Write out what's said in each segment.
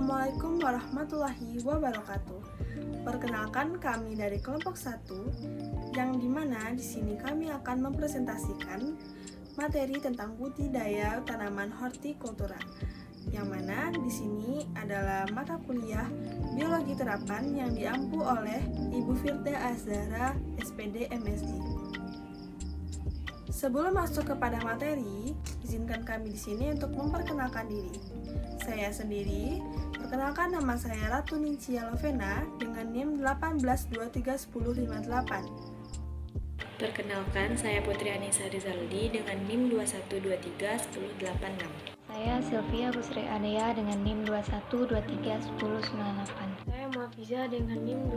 Assalamualaikum warahmatullahi wabarakatuh. Perkenalkan, kami dari kelompok 1, yang dimana di sini kami akan mempresentasikan materi tentang budidaya tanaman hortikultura. Yang mana di sini adalah mata kuliah biologi terapan yang diampu oleh Ibu Firda Azhara, SPD MSI. Sebelum masuk kepada materi, izinkan kami di sini untuk memperkenalkan diri. Saya sendiri, perkenalkan nama saya Ratu Nincia Lovena dengan NIM 18231058. Perkenalkan, saya Putri Anissa Rizaldi dengan NIM 21231086. Saya Sylvia Busri Adea dengan NIM 21231098. Saya Muafiza dengan NIM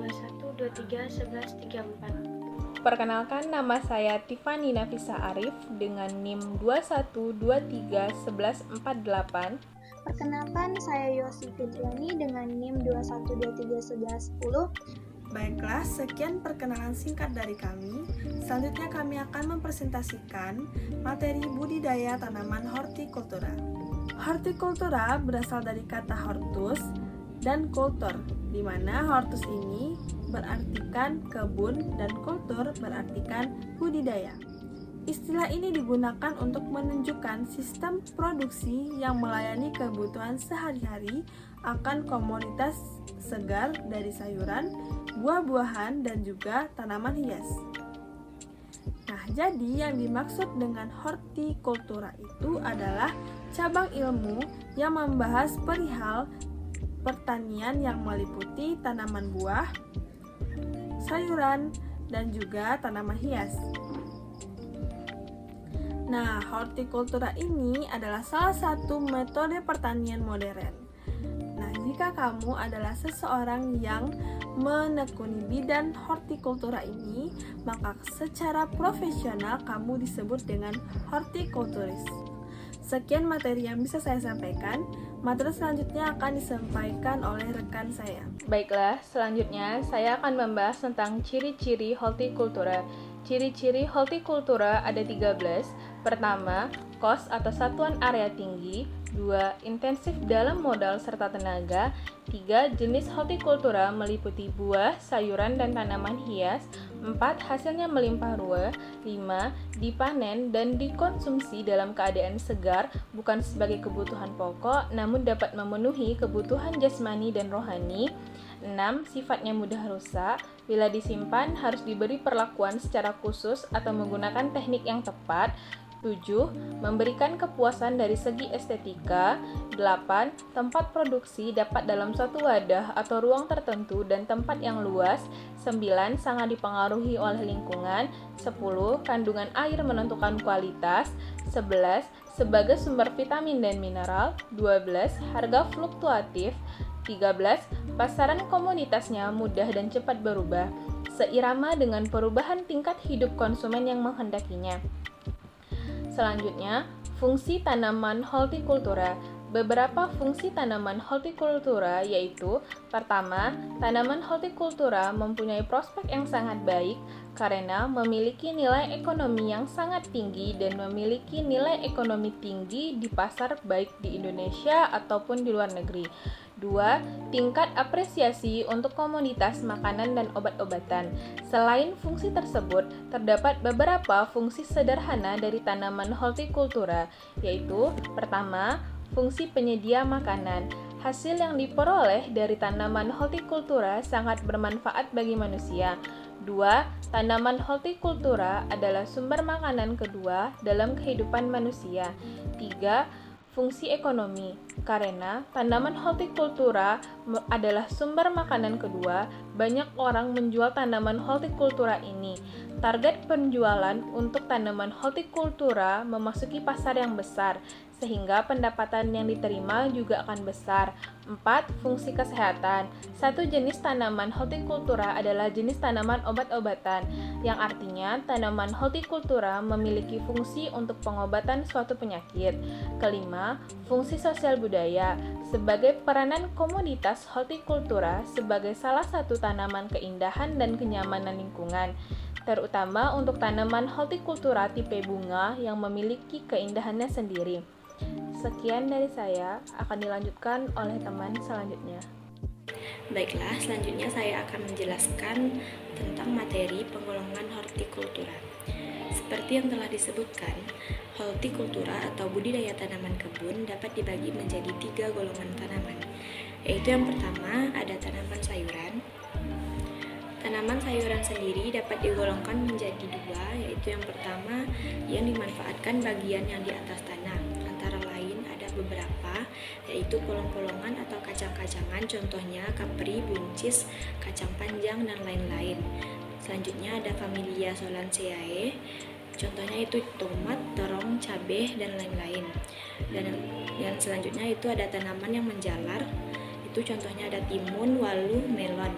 21231134. Perkenalkan, nama saya Tiffany Nafisa Arif dengan NIM 21231148. Perkenalkan, saya Yosi Fitriani dengan NIM 21231110. Baiklah, sekian perkenalan singkat dari kami. Selanjutnya kami akan mempresentasikan materi budidaya tanaman hortikultura. Hortikultura berasal dari kata hortus dan kultur, di mana hortus ini berartikan kebun dan kultur berartikan budidaya. Istilah ini digunakan untuk menunjukkan sistem produksi yang melayani kebutuhan sehari-hari akan komoditas segar dari sayuran, buah-buahan, dan juga tanaman hias. Nah, jadi yang dimaksud dengan hortikultura itu adalah cabang ilmu yang membahas perihal pertanian yang meliputi tanaman buah, sayuran, dan juga tanaman hias. Nah, hortikultura ini adalah salah satu metode pertanian modern. Nah, jika kamu adalah seseorang yang menekuni bidang hortikultura ini, maka secara profesional kamu disebut dengan hortikulturis. Sekian materi yang bisa saya sampaikan. Materi selanjutnya akan disampaikan oleh rekan saya. Baiklah, selanjutnya saya akan membahas tentang ciri-ciri hortikultura. Ciri-ciri hortikultura ada 13. Pertama, kos atau satuan area tinggi. 2. Intensif dalam modal serta tenaga. 3. Jenis hortikultura meliputi buah, sayuran, dan tanaman hias. 4. Hasilnya melimpah ruah. 5. Dipanen dan dikonsumsi dalam keadaan segar, bukan sebagai kebutuhan pokok, namun dapat memenuhi kebutuhan jasmani dan rohani. 6. Sifatnya mudah rusak. Bila disimpan, harus diberi perlakuan secara khusus atau menggunakan teknik yang tepat. 7. Memberikan kepuasan dari segi estetika. 8. Tempat produksi dapat dalam suatu wadah atau ruang tertentu dan tempat yang luas. 9. Sangat dipengaruhi oleh lingkungan. 10. Kandungan air menentukan kualitas. 11. Sebagai sumber vitamin dan mineral. 12. Harga fluktuatif. 13. Pasaran komoditasnya mudah dan cepat berubah, seirama dengan perubahan tingkat hidup konsumen yang menghendakinya. Selanjutnya, fungsi tanaman hortikultura. Beberapa fungsi tanaman hortikultura yaitu: pertama, tanaman hortikultura mempunyai prospek yang sangat baik karena memiliki nilai ekonomi yang sangat tinggi dan memiliki nilai ekonomi tinggi di pasar baik di Indonesia ataupun di luar negeri. 2. Tingkat apresiasi untuk komoditas makanan dan obat-obatan. Selain fungsi tersebut, terdapat beberapa fungsi sederhana dari tanaman hortikultura, yaitu: pertama, fungsi penyedia makanan. Hasil yang diperoleh dari tanaman hortikultura sangat bermanfaat bagi manusia. 2. Tanaman hortikultura adalah sumber makanan kedua dalam kehidupan manusia. 3. Fungsi ekonomi. Karena tanaman hortikultura adalah sumber makanan kedua, banyak orang menjual tanaman hortikultura ini. Target penjualan untuk tanaman hortikultura memasuki pasar yang besar, sehingga pendapatan yang diterima juga akan besar. 4. Fungsi kesehatan. Satu jenis tanaman hortikultura adalah jenis tanaman obat-obatan, yang artinya tanaman hortikultura memiliki fungsi untuk pengobatan suatu penyakit. Kelima, fungsi sosial budaya. Sebagai peranan komoditas hortikultura sebagai salah satu tanaman keindahan dan kenyamanan lingkungan, terutama untuk tanaman hortikultura tipe bunga yang memiliki keindahannya sendiri. Sekian dari saya, akan dilanjutkan oleh teman selanjutnya. Baiklah, selanjutnya saya akan menjelaskan tentang materi penggolongan hortikultura. Seperti yang telah disebutkan, hortikultura atau budidaya tanaman kebun dapat dibagi menjadi 3 golongan tanaman, yaitu yang pertama ada tanaman sayuran. Tanaman sayuran sendiri dapat digolongkan menjadi 2, yaitu yang pertama yang dimanfaatkan bagian yang di atas tanah, antara lain ada beberapa, yaitu polong-polongan atau kacang-kacangan, contohnya kapri, buncis, kacang panjang, dan lain-lain. Selanjutnya ada familia Solanaceae, contohnya itu tomat, terong, cabai, dan lain-lain. Dan yang selanjutnya itu ada tanaman yang menjalar, itu contohnya ada timun, walu, melon.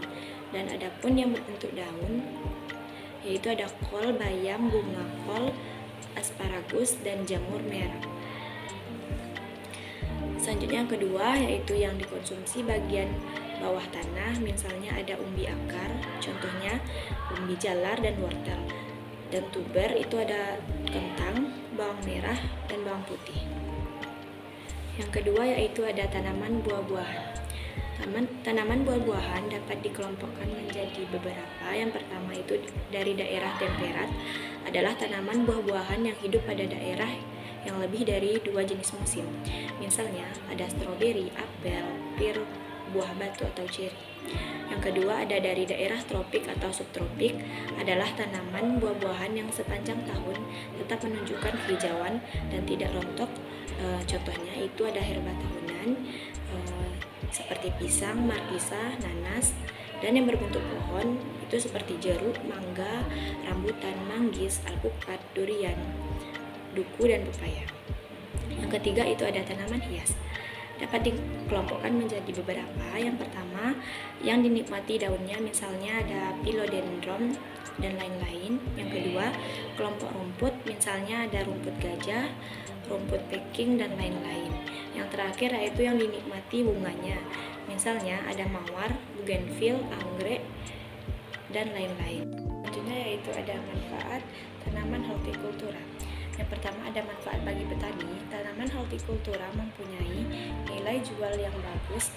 Dan ada pun yang berbentuk daun, yaitu ada kol, bayam, bunga kol, asparagus, dan jamur merah. Selanjutnya yang kedua yaitu yang dikonsumsi bagian bawah tanah, misalnya ada umbi akar, contohnya umbi jalar dan wortel. Dan tuber itu ada kentang, bawang merah, dan bawang putih. Yang kedua yaitu ada tanaman buah-buahan. Tanaman buah-buahan dapat dikelompokkan menjadi beberapa. Yang pertama itu dari daerah temperat adalah tanaman buah-buahan yang hidup pada daerah yang lebih dari 2 jenis musim. Misalnya ada stroberi, apel, pir, buah batu atau ceri. Yang kedua ada dari daerah tropik atau subtropik adalah tanaman buah-buahan yang sepanjang tahun tetap menunjukkan hijauan dan tidak rontok. Contohnya itu ada herba tahunan seperti pisang, markisa, nanas, dan yang berbentuk pohon itu seperti jeruk, mangga, rambutan, manggis, alpukat, durian, duku, dan pepaya. Yang ketiga itu ada tanaman hias. Dapat dikelompokkan menjadi beberapa. Yang pertama yang dinikmati daunnya, misalnya ada philodendron dan lain-lain. Yang kedua kelompok rumput, misalnya ada rumput gajah, rumput Peking, dan lain-lain. Yang terakhir yaitu yang dinikmati bunganya, misalnya ada mawar, bougainville, anggrek, dan lain-lain. Selanjutnya yaitu ada manfaat tanaman hortikultura. Yang pertama ada manfaat bagi petani. Tanaman hortikultura mempunyai nilai jual yang bagus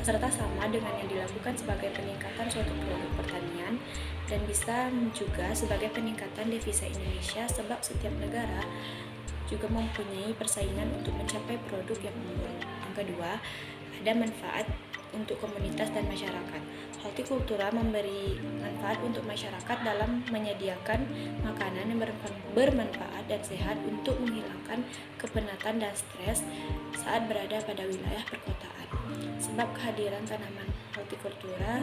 serta sama dengan yang dilakukan sebagai peningkatan suatu produk pertanian, dan bisa juga sebagai peningkatan devisa Indonesia, sebab setiap negara juga mempunyai persaingan untuk mencapai produk yang unggul. Yang kedua, ada manfaat untuk komunitas dan masyarakat. Hortikultura memberi manfaat untuk masyarakat dalam menyediakan makanan yang bermanfaat dan sehat untuk menghilangkan kepenatan dan stres saat berada pada wilayah perkotaan. Sebab kehadiran tanaman hortikultura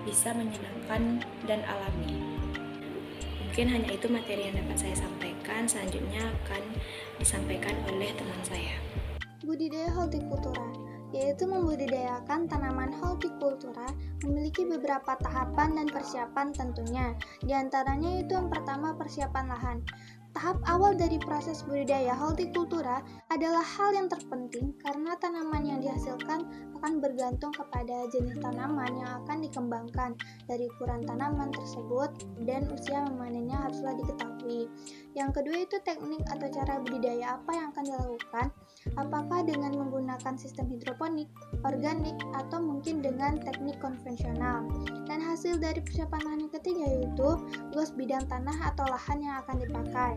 bisa menyenangkan dan alami. Mungkin hanya itu materi yang dapat saya sampaikan. Selanjutnya akan disampaikan oleh teman saya. Budidaya hortikultura, yaitu membudidayakan tanaman hortikultura, memiliki beberapa tahapan dan persiapan tentunya. Di antaranya itu yang pertama persiapan lahan. Tahap awal dari proses budidaya hortikultura adalah hal yang terpenting karena tanaman yang dihasilkan akan bergantung kepada jenis tanaman yang akan dikembangkan. Dari ukuran tanaman tersebut dan usia memanennya haruslah diketahui. Yang kedua itu teknik atau cara budidaya apa yang akan dilakukan, apakah dengan menggunakan sistem hidroponik, organik, atau mungkin dengan teknik konvensional. Dan hasil dari persiapan lahan yang ketiga yaitu luas bidang tanah atau lahan yang akan dipakai.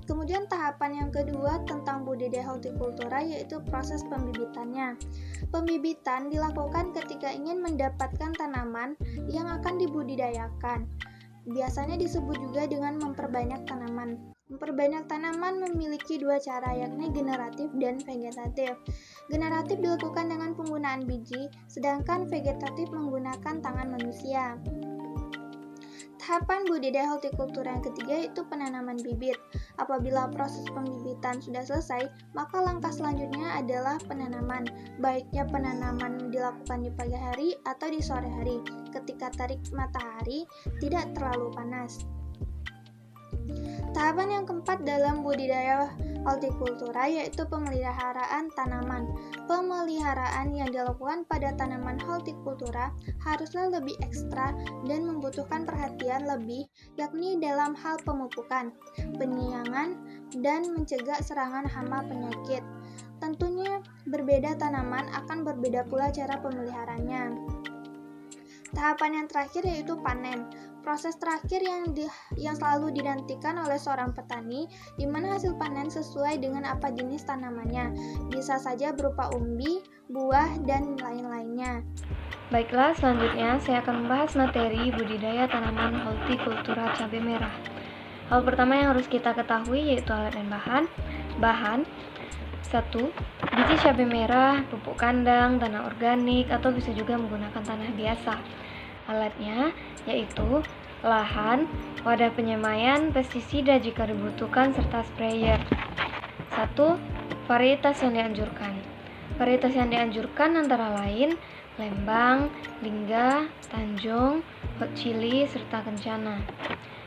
Kemudian tahapan yang kedua tentang budidaya hortikultura yaitu proses pembibitannya. Pembibitan dilakukan ketika ingin mendapatkan tanaman yang akan dibudidayakan. Biasanya disebut juga dengan memperbanyak tanaman. Memperbanyak tanaman memiliki 2 cara, yakni generatif dan vegetatif. Generatif dilakukan dengan penggunaan biji, sedangkan vegetatif menggunakan tangan manusia. Tahapan budidaya hortikultura yang ketiga yaitu penanaman bibit. Apabila proses pembibitan sudah selesai, maka langkah selanjutnya adalah penanaman. Baiknya penanaman dilakukan di pagi hari atau di sore hari, ketika terik matahari tidak terlalu panas. Tahapan yang keempat dalam budidaya hortikultura yaitu pemeliharaan tanaman. Pemeliharaan yang dilakukan pada tanaman hortikultura haruslah lebih ekstra dan membutuhkan perhatian lebih, yakni dalam hal pemupukan, penyiangan, dan mencegah serangan hama penyakit. Tentunya berbeda tanaman akan berbeda pula cara pemeliharanya. Tahapan yang terakhir yaitu panen. Proses terakhir yang selalu dinantikan oleh seorang petani, di mana hasil panen sesuai dengan apa jenis tanamannya. Bisa saja berupa umbi, buah, dan lain-lainnya. Baiklah, selanjutnya saya akan membahas materi budidaya tanaman hortikultura cabai merah. Hal pertama yang harus kita ketahui yaitu alat dan bahan. 1. Biji cabai merah, pupuk kandang, tanah organik, atau bisa juga menggunakan tanah biasa. Alatnya yaitu lahan, wadah penyemaian, pestisida jika dibutuhkan, serta sprayer. 1. Varietas yang dianjurkan. Varietas yang dianjurkan antara lain Lembang, Lingga, Tanjung, Hot Chili, serta Kencana.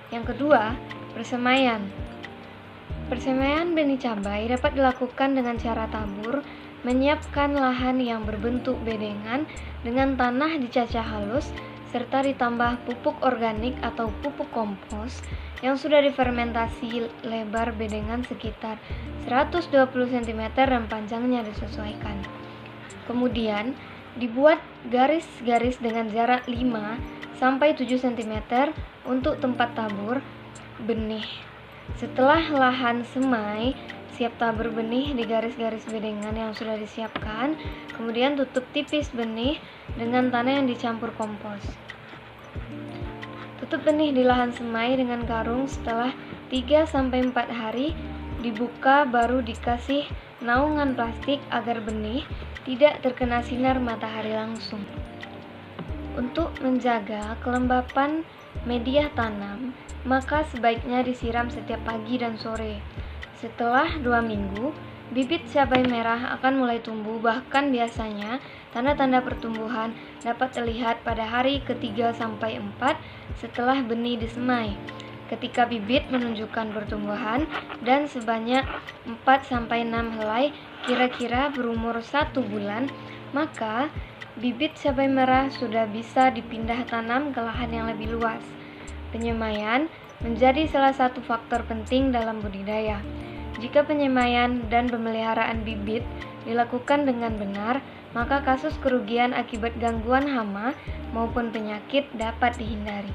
Yang kedua, persemaian. Persemaian benih cabai dapat dilakukan dengan cara tabur, menyiapkan lahan yang berbentuk bedengan dengan tanah dicacah halus, serta ditambah pupuk organik atau pupuk kompos yang sudah difermentasi. Lebar bedengan sekitar 120 cm dan panjangnya disesuaikan. Kemudian, dibuat garis-garis dengan jarak 5-7 cm untuk tempat tabur benih. Setelah lahan semai, siap tabur benih di garis-garis bedengan yang sudah disiapkan, kemudian tutup tipis benih dengan tanah yang dicampur kompos. Tutup benih di lahan semai dengan karung. Setelah 3-4 hari, dibuka baru dikasih naungan plastik agar benih tidak terkena sinar matahari langsung. Untuk menjaga kelembapan media tanam, maka sebaiknya disiram setiap pagi dan sore. Setelah 2 minggu, bibit cabai merah akan mulai tumbuh, bahkan biasanya tanda-tanda pertumbuhan dapat terlihat pada hari ke-3-4 setelah benih disemai. Ketika bibit menunjukkan pertumbuhan dan sebanyak 4-6 helai kira-kira berumur 1 bulan, maka bibit cabai merah sudah bisa dipindah tanam ke lahan yang lebih luas. Penyemaian menjadi salah satu faktor penting dalam budidaya. Jika penyemaian dan pemeliharaan bibit dilakukan dengan benar, maka kasus kerugian akibat gangguan hama maupun penyakit dapat dihindari.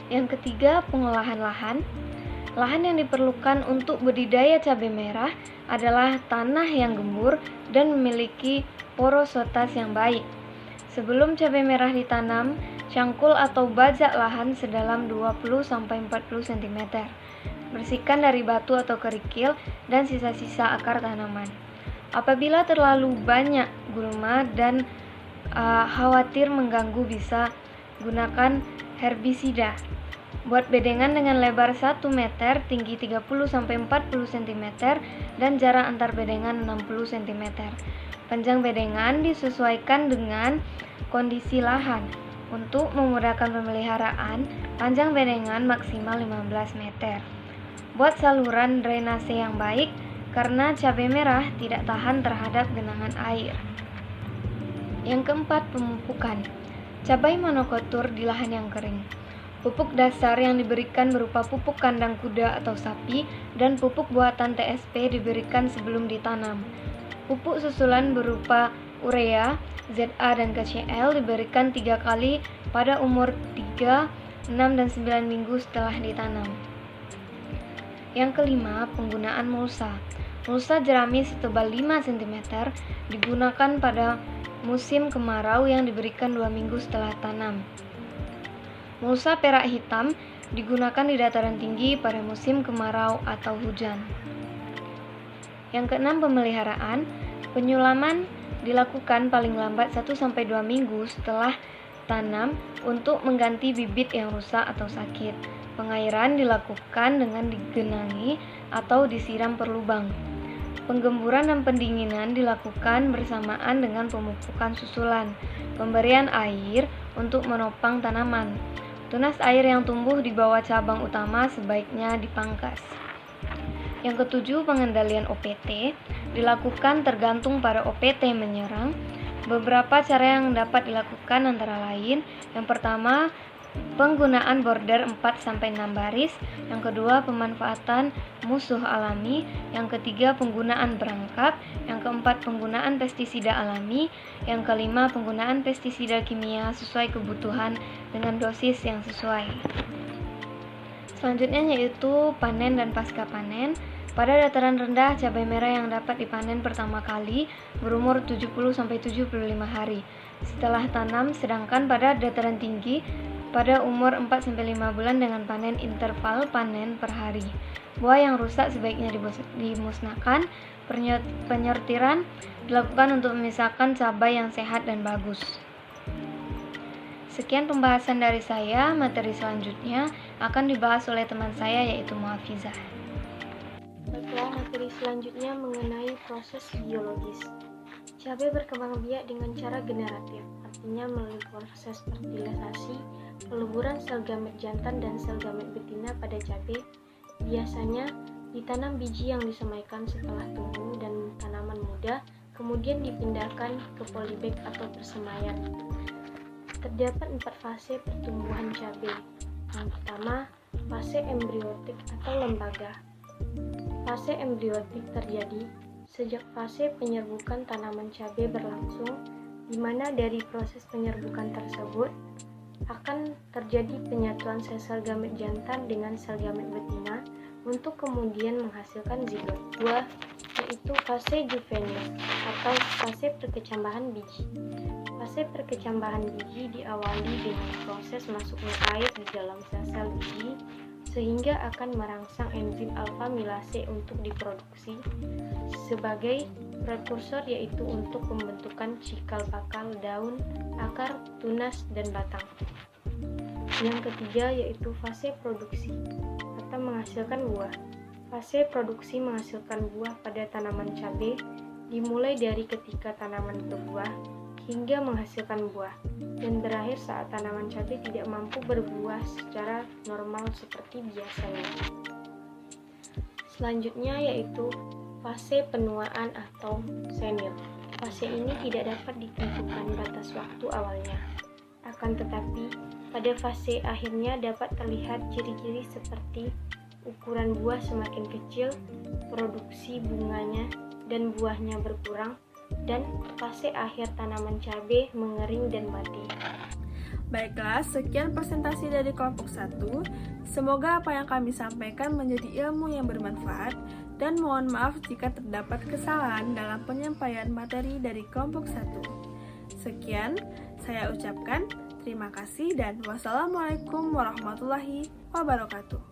Yang ketiga, pengolahan lahan. Lahan yang diperlukan untuk budidaya cabai merah adalah tanah yang gembur dan memiliki porositas yang baik. Sebelum cabai merah ditanam, cangkul atau bajak lahan sedalam 20-40 cm. Bersihkan dari batu atau kerikil dan sisa-sisa akar tanaman. Apabila terlalu banyak gulma dan khawatir mengganggu, bisa gunakan herbisida. Buat bedengan dengan lebar 1 meter, tinggi 30-40 cm, dan jarak antar bedengan 60 cm. Panjang bedengan disesuaikan dengan kondisi lahan. Untuk memudahkan pemeliharaan, panjang bedengan maksimal 15 meter. Buat saluran drainase yang baik, karena cabai merah tidak tahan terhadap genangan air. Yang keempat, pemupukan. Cabai monokultur di lahan yang kering. Pupuk dasar yang diberikan berupa pupuk kandang kuda atau sapi dan pupuk buatan TSP diberikan sebelum ditanam. Pupuk susulan berupa urea, ZA, dan KCl diberikan 3 kali pada umur 3, 6, dan 9 minggu setelah ditanam. Yang kelima, penggunaan mulsa. Mulsa jerami setebal 5 cm digunakan pada musim kemarau yang diberikan 2 minggu setelah tanam. Mulsa perak hitam digunakan di dataran tinggi pada musim kemarau atau hujan. Yang keenam, pemeliharaan. Penyulaman dilakukan paling lambat 1-2 minggu setelah tanam untuk mengganti bibit yang rusak atau sakit. Pengairan dilakukan dengan digenangi atau disiram per lubang. Penggemburan dan pendinginan dilakukan bersamaan dengan pemupukan susulan. Pemberian air untuk menopang tanaman. Tunas air yang tumbuh di bawah cabang utama sebaiknya dipangkas. Yang ketujuh, pengendalian OPT dilakukan tergantung pada OPT menyerang. Beberapa cara yang dapat dilakukan antara lain, yang pertama, penggunaan border 4-6 baris, yang kedua pemanfaatan musuh alami, yang ketiga penggunaan perangkap, yang keempat penggunaan pestisida alami, yang kelima penggunaan pestisida kimia sesuai kebutuhan dengan dosis yang sesuai. Selanjutnya yaitu panen dan pasca panen. Pada dataran rendah, cabai merah yang dapat dipanen pertama kali berumur 70-75 hari setelah tanam, sedangkan pada dataran tinggi pada umur 4-5 bulan dengan panen interval panen per hari. Buah yang rusak sebaiknya dimusnahkan. Penyortiran dilakukan untuk memisahkan cabai yang sehat dan bagus. Sekian pembahasan dari saya. Materi selanjutnya akan dibahas oleh teman saya yaitu Muhafizah. Baiklah, materi selanjutnya mengenai proses biologis. Cabai berkembang biak dengan cara generatif, artinya melalui proses fertilisasi, peleburan sel gamet jantan dan sel gamet betina pada cabai. Biasanya ditanam biji yang disemaikan setelah tumbuh dan tanaman muda, kemudian dipindahkan ke polybag atau persemaian. Terdapat 4 fase pertumbuhan cabai. Yang pertama, fase embriotik atau lembaga. Fase embriotik terjadi sejak fase penyerbukan tanaman cabai berlangsung, di mana dari proses penyerbukan tersebut akan terjadi penyatuan sel gamet jantan dengan sel gamet betina untuk kemudian menghasilkan zigot. 2. Yaitu fase juvenil atau fase perkecambahan biji. Fase perkecambahan biji diawali dengan proses masuknya air di dalam sel-sel biji sehingga akan merangsang enzim alfa-milase untuk diproduksi sebagai prekursor, yaitu untuk pembentukan cikal bakal daun, akar, tunas, dan batang. Yang ketiga yaitu fase produksi atau menghasilkan buah. Fase produksi menghasilkan buah pada tanaman cabai dimulai dari ketika tanaman berbuah hingga menghasilkan buah, dan berakhir saat tanaman cabai tidak mampu berbuah secara normal seperti biasanya. Selanjutnya yaitu fase penuaan atau senil. Fase ini tidak dapat ditentukan batas waktu awalnya. Akan tetapi, pada fase akhirnya dapat terlihat ciri-ciri seperti ukuran buah semakin kecil, produksi bunganya dan buahnya berkurang, dan fase akhir tanaman cabai mengering dan mati. Baiklah, sekian presentasi dari kelompok 1. Semoga apa yang kami sampaikan menjadi ilmu yang bermanfaat, dan mohon maaf jika terdapat kesalahan dalam penyampaian materi dari kelompok 1. Sekian, saya ucapkan terima kasih dan wassalamualaikum warahmatullahi wabarakatuh.